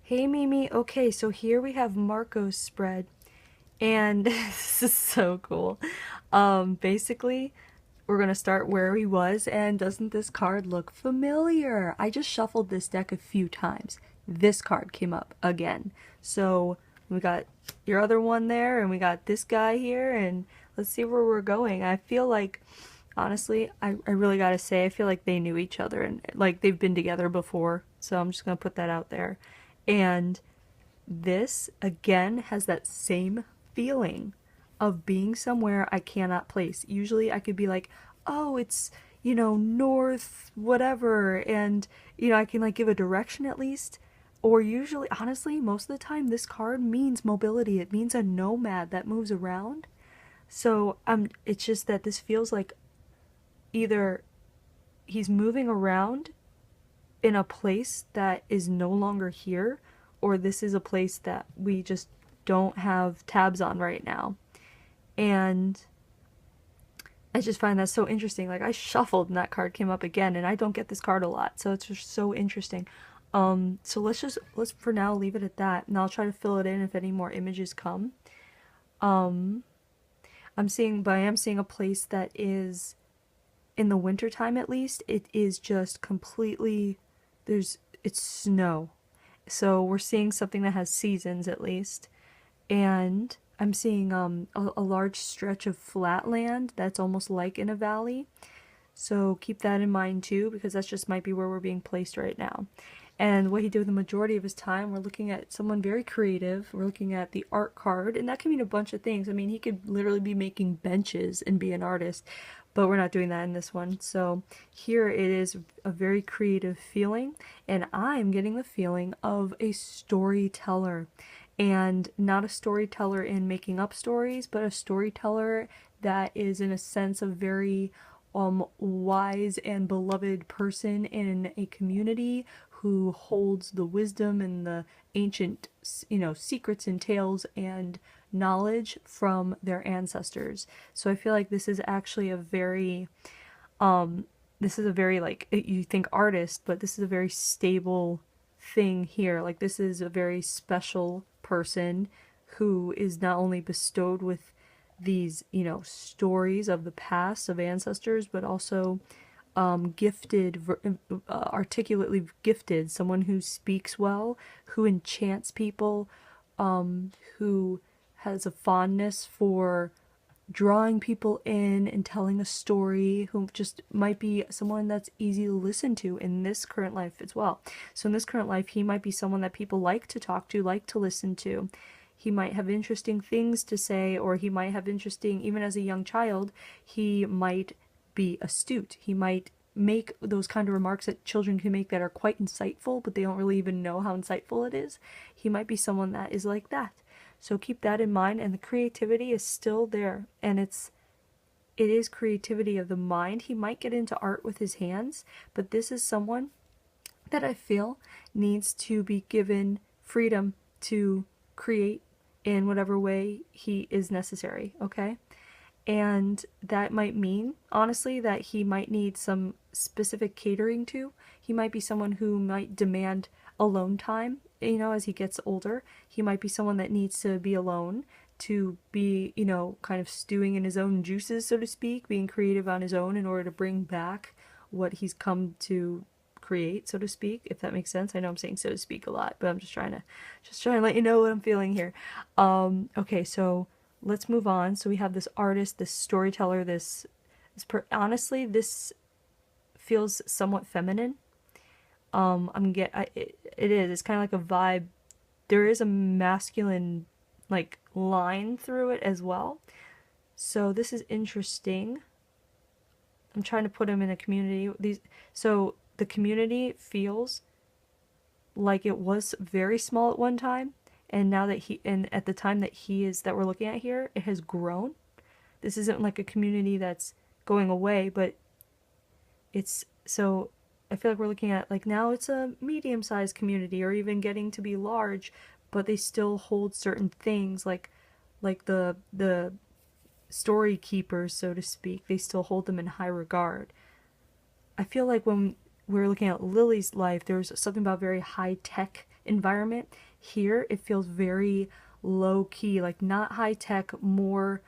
Hey Mimi, okay, so here we have Markos spread, and this is so cool. Basically, we're gonna start where he was, and doesn't this card look familiar? I just shuffled this deck a few times. This card came up again. So we got your other one there, and we got this guy here, and let's see where we're going. I feel like, honestly, I really gotta say, I feel like they knew each other, and like they've been together before, so I'm just gonna put that out there. And this again has that same feeling of being somewhere I cannot place. Usually I could be like, oh, it's, north, whatever, and, I can like give a direction at least. Or usually, honestly, most of the time, this card means mobility. It means a nomad that moves around. So it's just that this feels like either he's moving around in a place that is no longer here, or this is a place that we just don't have tabs on right now. And I just find that so interesting. Like I shuffled and that card came up again, and I don't get this card a lot, so it's just so interesting. So let's for now leave it at that, and I'll try to fill it in if any more images come. Um, I am seeing a place that is in the wintertime at least. It is just completely it's snow. So we're seeing something that has seasons at least. And I'm seeing a large stretch of flat land that's almost like in a valley. So keep that in mind too, because that's just might be where we're being placed right now. And what he did with the majority of his time, we're looking at someone very creative. We're looking at the art card, and that can mean a bunch of things. I mean, he could literally be making benches and be an artist, but we're not doing that in this one. So here it is a very creative feeling, and I'm getting the feeling of a storyteller. And not a storyteller in making up stories, but a storyteller that is, in a sense, a very wise and beloved person in a community who holds the wisdom and the ancient, secrets and tales and knowledge from their ancestors. So I feel like this is actually a very, this is a very, like, you think artist, but this is a very stable thing here. Like, this is a very special person who is not only bestowed with these, stories of the past of ancestors, but also gifted, articulately gifted, someone who speaks well, who enchants people, who has a fondness for drawing people in and telling a story, who just might be someone that's easy to listen to in this current life as well. So in this current life, he might be someone that people like to talk to, like to listen to. He might have interesting things to say, or he might have interesting, even as a young child, he might be astute. He might make those kind of remarks that children can make that are quite insightful, but they don't really even know how insightful it is. He might be someone that is like that. So keep that in mind, and the creativity is still there, and it is creativity of the mind. He might get into art with his hands, but this is someone that I feel needs to be given freedom to create in whatever way he is necessary, okay? And that might mean, honestly, that he might need some specific catering to. He might be someone who might demand alone time, as he gets older. He might be someone that needs to be alone, to be, kind of stewing in his own juices, so to speak, being creative on his own in order to bring back what he's come to create, so to speak, if that makes sense. I know I'm saying so to speak a lot, but I'm just trying to let you know what I'm feeling here. Okay, so let's move on. So we have this artist, this storyteller, honestly, this feels somewhat feminine. It is. It's kind of like a vibe. There is a masculine like line through it as well. So this is interesting. I'm trying to put him in a community. So the community feels like it was very small at one time, and now that and at the time that we're looking at here, it has grown. This isn't like a community that's going away, but it's so I feel like we're looking at like now it's a medium-sized community or even getting to be large, but they still hold certain things like the story keepers, so to speak. They still hold them in high regard. I feel like when we were looking at Lily's life, there was something about very high tech environment. Here, it feels very low key, like not high tech, more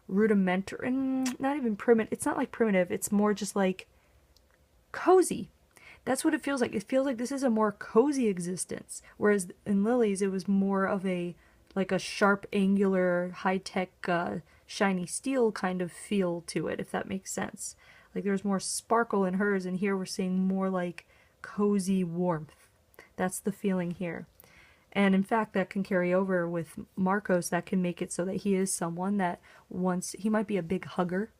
rudimentary, not even primitive. It's not like primitive, it's more just like cozy. That's what it feels like. It feels like this is a more cozy existence. Whereas in Lily's, it was more of a like a sharp, angular, high tech, shiny steel kind of feel to it, if that makes sense. Like there's more sparkle in hers, and here we're seeing more like cozy warmth. That's the feeling here. And in fact, that can carry over with Markos. That can make it so that he is someone that wants, he might be a big hugger.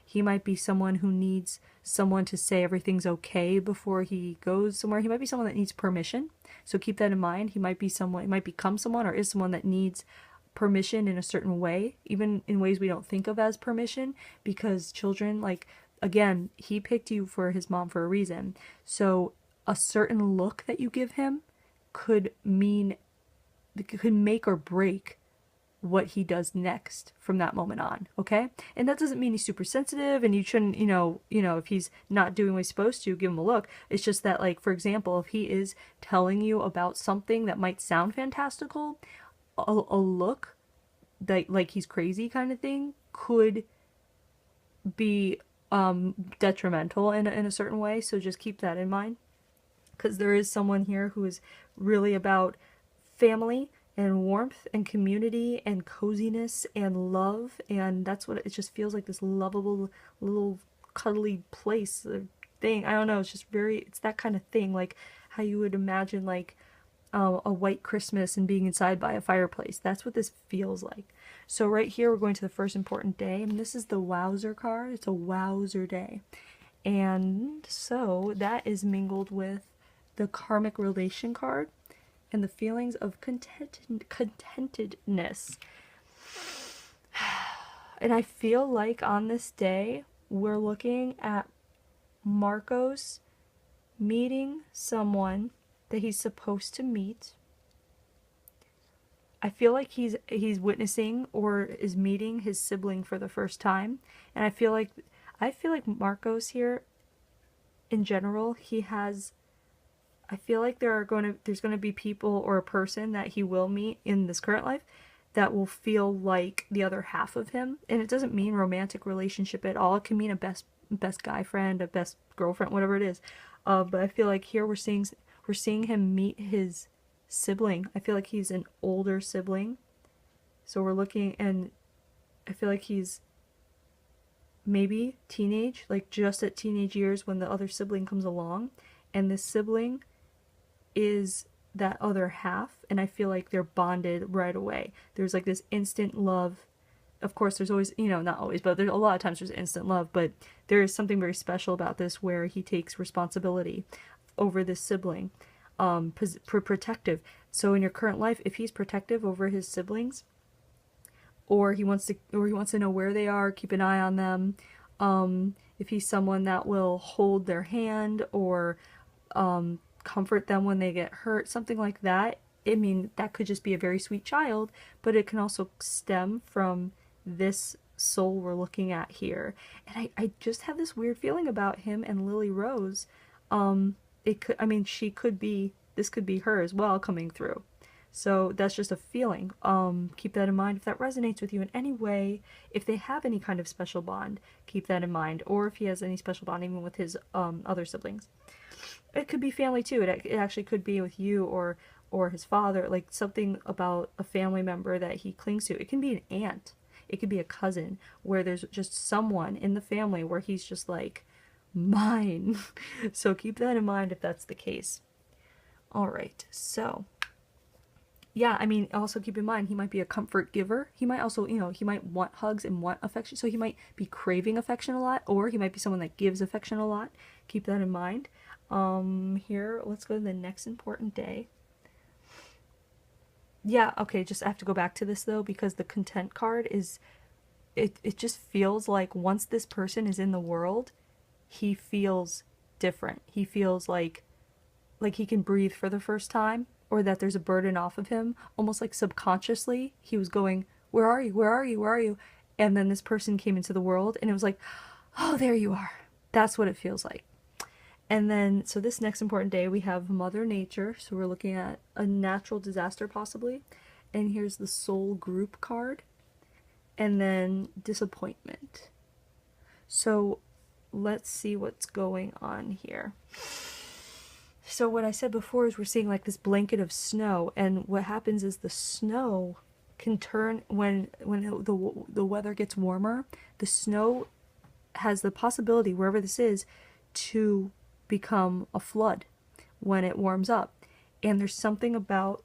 He might be someone who needs someone to say everything's okay before he goes somewhere. He might be someone that needs permission. So keep that in mind. He might be someone, he might become someone or is someone that needs permission in a certain way, even in ways we don't think of as permission, because children, like, again, he picked you for his mom for a reason. So a certain look that you give him could mean, could make or break what he does next from that moment on, okay? And that doesn't mean he's super sensitive and you shouldn't, if he's not doing what he's supposed to, give him a look. It's just that, like, for example, if he is telling you about something that might sound fantastical, a look that, like, he's crazy kind of thing could be detrimental in a certain way. So just keep that in mind, because there is someone here who is really about family and warmth and community and coziness and love, and that's what it just feels like, this lovable little cuddly place thing. I don't know, it's just very, it's that kind of thing, like how you would imagine like a white Christmas and being inside by a fireplace. That's what this feels like. So right here we're going to the first important day, and this is the Wowzer card. It's a Wowzer day, and so that is mingled with the karmic relation card and the feelings of contentedness. And I feel like on this day, we're looking at Markos meeting someone that he's supposed to meet. I feel like he's witnessing or is meeting his sibling for the first time. And I feel like Markos here, in general, he has, I feel like there's going to be people or a person that he will meet in this current life that will feel like the other half of him. And it doesn't mean romantic relationship at all. It can mean a best guy friend, a best girlfriend, whatever it is. But I feel like here we're seeing him meet his sibling. I feel like he's an older sibling. So we're looking, and I feel like he's maybe teenage, like just at teenage years when the other sibling comes along. And this sibling is that other half, and I feel like they're bonded right away. There's like this instant love. Of course, there's always, not always, but there's a lot of times there's instant love, but there is something very special about this where he takes responsibility over this sibling, protective. So in your current life, if he's protective over his siblings, or he wants to know where they are, keep an eye on them, if he's someone that will hold their hand or comfort them when they get hurt, something like that. I mean, that could just be a very sweet child, but it can also stem from this soul we're looking at here. And I just have this weird feeling about him and Lily Rose. It could, I mean, this could be her as well coming through. So that's just a feeling. Keep that in mind. If that resonates with you in any way, if they have any kind of special bond, keep that in mind. Or if he has any special bond even with his other siblings. It could be family too. It actually could be with you or his father, like something about a family member that he clings to. It can be an aunt. It could be a cousin, where there's just someone in the family where he's just like, mine. So keep that in mind if that's the case. All right, so yeah, I mean, also keep in mind, he might be a comfort giver. He might also, he might want hugs and want affection. So he might be craving affection a lot, or he might be someone that gives affection a lot. Keep that in mind. Here, let's go to the next important day. Yeah, okay, just I have to go back to this though, because the content card is, it just feels like once this person is in the world, he feels different. He feels like he can breathe for the first time, or that there's a burden off of him, almost like subconsciously he was going, where are you, where are you, where are you? And then this person came into the world and it was like, oh, there you are. That's what it feels like. And then, so this next important day, we have Mother Nature. So we're looking at a natural disaster possibly. And here's the Soul Group card. And then Disappointment. So let's see what's going on here. So what I said before is we're seeing like this blanket of snow, and what happens is the snow can turn when the weather gets warmer. The snow has the possibility, wherever this is, to become a flood when it warms up. And there's something about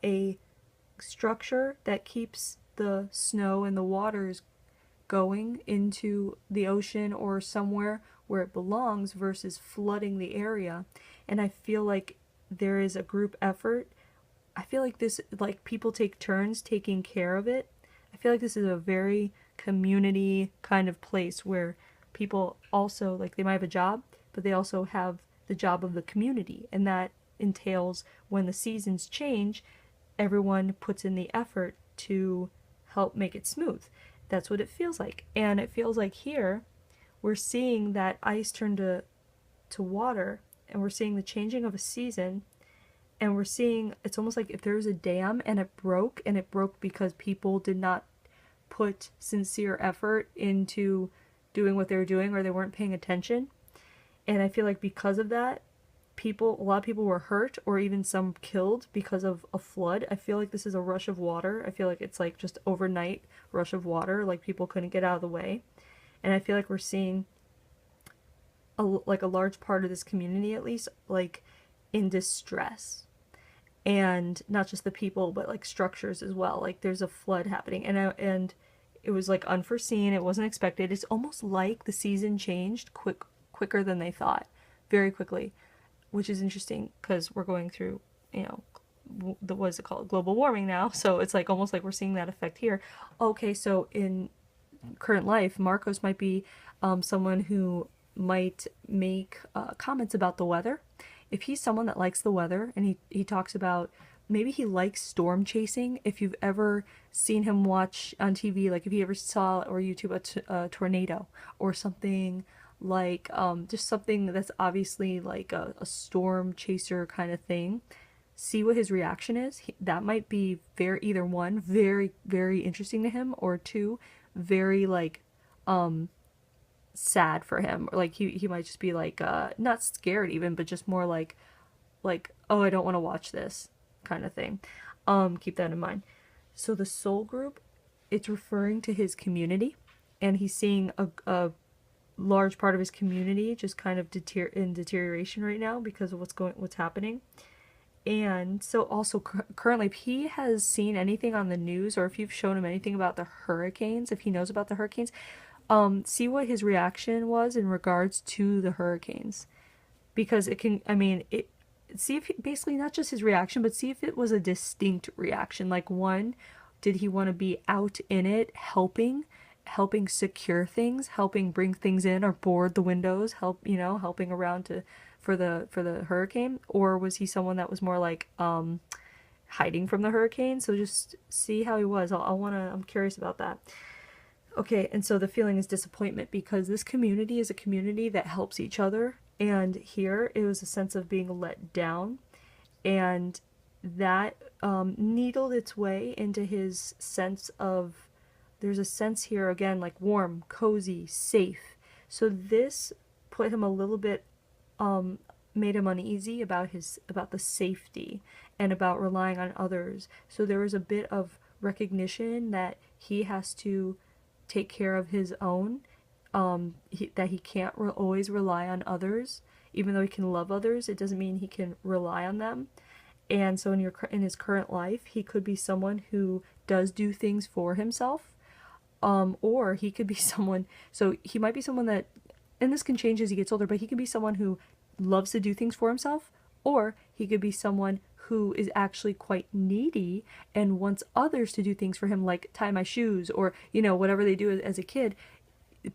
a structure that keeps the snow and the waters going into the ocean or somewhere where it belongs versus flooding the area. And I feel like there is a group effort. I feel like this, like people take turns taking care of it. I feel like this is a very community kind of place where people also, like, they might have a job, but they also have the job of the community. And that entails when the seasons change, everyone puts in the effort to help make it smooth. That's what it feels like. And it feels like here we're seeing that ice turn to water, and we're seeing the changing of a season, and we're seeing it's almost like if there was a dam and it broke, and it broke because people did not put sincere effort into doing what they were doing, or they weren't paying attention. And I feel like because of that, a lot of people were hurt or even some killed because of a flood. I feel like this is a rush of water. I feel like it's like just overnight rush of water, like people couldn't get out of the way. And I feel like we're seeing a large part of this community, at least, like in distress. And not just the people, but like structures as well. Like there's a flood happening, and it was like unforeseen. It wasn't expected. It's almost like the season changed quicker than they thought, very quickly, which is interesting because we're going through, what is it called? Global warming now. So it's like almost like we're seeing that effect here. Okay, so in current life, Markos might be someone who might make comments about the weather. If he's someone that likes the weather, and he talks about, maybe he likes storm chasing. If you've ever seen him watch on TV, like if you ever saw or YouTube a tornado or something like just something that's obviously like a storm chaser kind of thing, see what his reaction is. That might be either one, very, very interesting to him, or two, very like sad for him. Or like he might just be like not scared even, but just more like oh, I don't want to watch this kind of thing. Keep that in mind. So the soul group, it's referring to his community, and he's seeing a large part of his community just kind of in deterioration right now because of what's happening. And so also currently, if he has seen anything on the news, or if you've shown him anything about the hurricanes, if he knows about the hurricanes, see what his reaction was in regards to the hurricanes, because it can, see if basically not just his reaction, but see if it was a distinct reaction. Like, one, did he want to be out in it, helping secure things, helping bring things in, or board the windows, helping around for the hurricane? Or was he someone that was more like hiding from the hurricane? So just see how he was. I'm curious about that. Okay, and so the feeling is disappointment, because this community is a community that helps each other, and here it was a sense of being let down, and that needled its way into his sense of, there's a sense here again like warm, cozy, safe. So this put him a little bit, made him uneasy about the safety and about relying on others. So there was a bit of recognition that he has to take care of his own, that he can't always rely on others. Even though he can love others, it doesn't mean he can rely on them. And so in his current life, he could be someone who does do things for himself, or he could be someone, so he might be someone that, and this can change as he gets older, but he could be someone who loves to do things for himself, or he could be someone who is actually quite needy and wants others to do things for him, like tie my shoes, or whatever they do as a kid,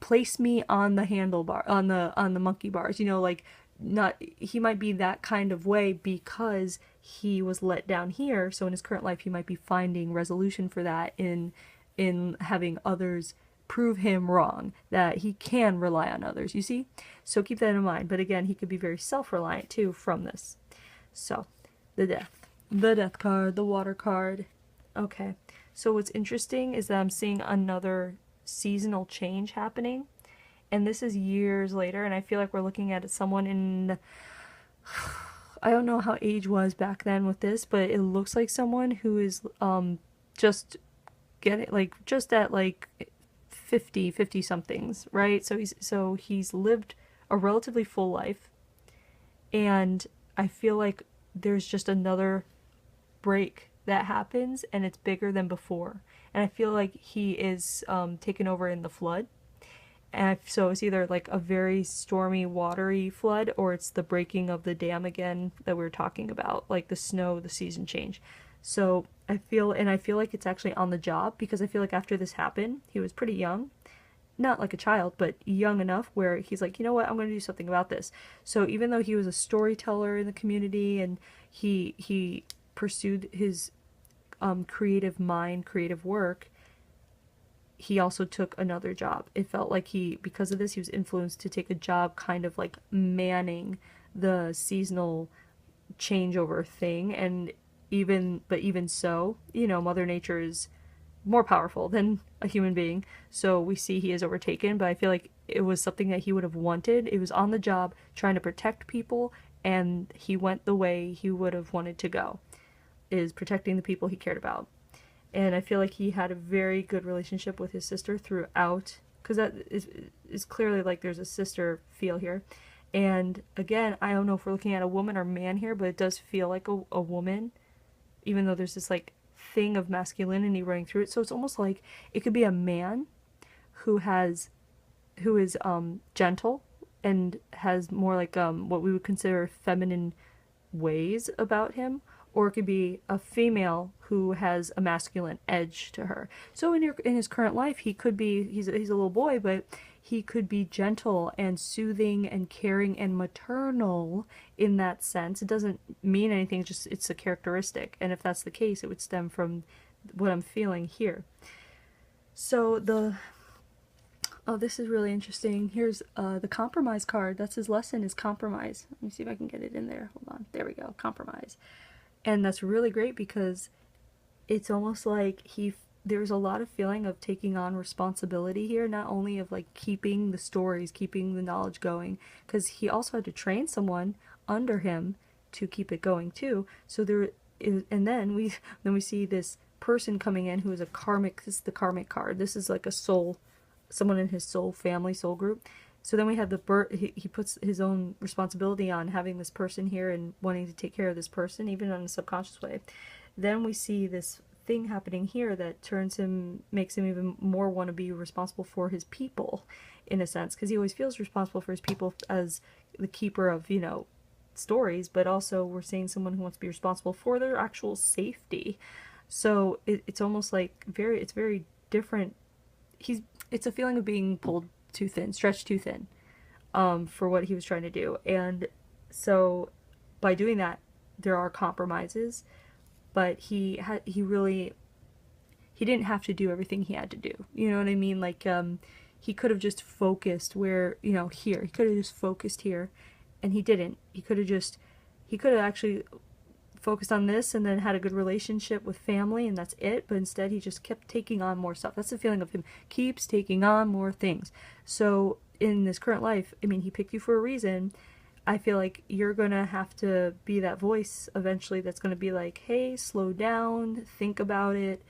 place me on the handlebar, on the monkey bars, like, not, he might be that kind of way because he was let down here. So in his current life, he might be finding resolution for that in having others prove him wrong, that he can rely on others, you see? So keep that in mind. But again, he could be very self-reliant too from this. So, the death. The death card, the water card. Okay. So what's interesting is that I'm seeing another seasonal change happening. And this is years later, and I feel like we're looking at someone in, I don't know how age was back then with this, but it looks like someone who is just getting like just at like 50 somethings, right? So he's lived a relatively full life, and I feel like there's just another break that happens, and it's bigger than before. And I feel like he is taken over in the flood. And so it's either like a very stormy, watery flood, or it's the breaking of the dam again that we were talking about, like the snow, the season change. So I feel like it's actually on the job, because I feel like after this happened, he was pretty young, not like a child, but young enough where he's like, you know what, I'm going to do something about this. So even though he was a storyteller in the community, and he pursued his creative mind, creative work, he also took another job. It felt like because of this, he was influenced to take a job kind of like manning the seasonal changeover thing. And even so, Mother Nature is more powerful than a human being. So we see he is overtaken, but I feel like it was something that he would have wanted. It was on the job trying to protect people, and he went the way he would have wanted to go, is protecting the people he cared about. And I feel like he had a very good relationship with his sister throughout, because that is clearly like there's a sister feel here. And again, I don't know if we're looking at a woman or man here, but it does feel like a woman, even though there's this like thing of masculinity running through it. So it's almost like it could be a man who is gentle and has more like what we would consider feminine ways about him, or it could be a female who has a masculine edge to her. So in his current life, he's a little boy, but he could be gentle and soothing and caring and maternal in that sense. It doesn't mean anything, it's a characteristic. And if that's the case, it would stem from what I'm feeling here. So this is really interesting. Here's the compromise card. That's his lesson, is compromise. Let me see if I can get it in there. Hold on. There we go. Compromise. And that's really great, because it's almost like there's a lot of feeling of taking on responsibility here, not only of like keeping the stories, keeping the knowledge going, because he also had to train someone under him to keep it going too. So and then we see this person coming in who is this is the karmic card. This is like a soul, someone in his soul family, soul group. So then we have he puts his own responsibility on having this person here and wanting to take care of this person, even in a subconscious way. Then we see this thing happening here that makes him even more want to be responsible for his people, in a sense, because he always feels responsible for his people as the keeper of, stories, but also we're seeing someone who wants to be responsible for their actual safety. So it's almost like it's very different. It's a feeling of being pulled too thin, stretched too thin, for what he was trying to do. And so by doing that, there are compromises, but he didn't have to do everything he had to do. You know what I mean? Like, he could have just focused here. He could have just focused here, and he didn't. He could have actually focused on this and then had a good relationship with family, and that's it. But instead, he just kept taking on more stuff. That's the feeling of him. Keeps taking on more things. So in this current life, I mean, he picked you for a reason. I feel like you're gonna have to be that voice eventually that's gonna be like, hey, slow down, think about it.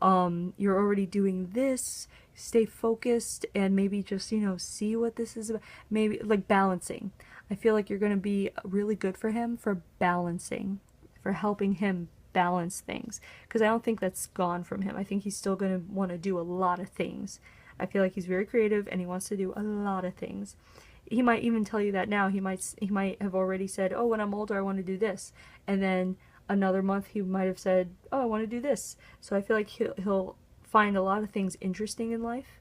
You're already doing this, stay focused, and maybe just, see what this is about. Maybe like balancing. I feel like you're gonna be really good for him for balancing, for helping him balance things, because I don't think that's gone from him. I think he's still going to want to do a lot of things. I feel like he's very creative and he wants to do a lot of things. He might even tell you that now. He might have already said, oh, when I'm older I want to do this, and then another month he might have said, oh, I want to do this. So I feel like he'll find a lot of things interesting in life,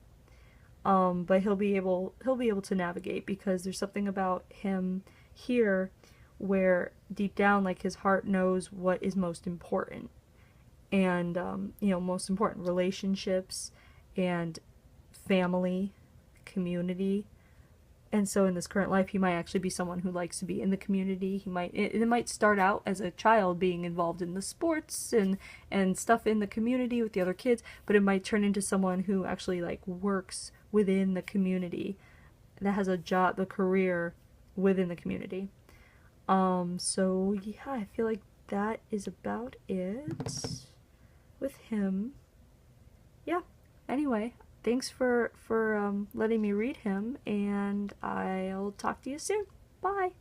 but he'll be able to navigate, because there's something about him here where deep down, like, his heart knows what is most important. And most important relationships and family, community. And so in this current life, he might actually be someone who likes to be in the community. It might start out as a child being involved in the sports and stuff in the community with the other kids, but it might turn into someone who actually like works within the community, that has a job, the career within the community. So yeah, I feel like that is about it with him. Yeah. Anyway, thanks for letting me read him, and I'll talk to you soon. Bye.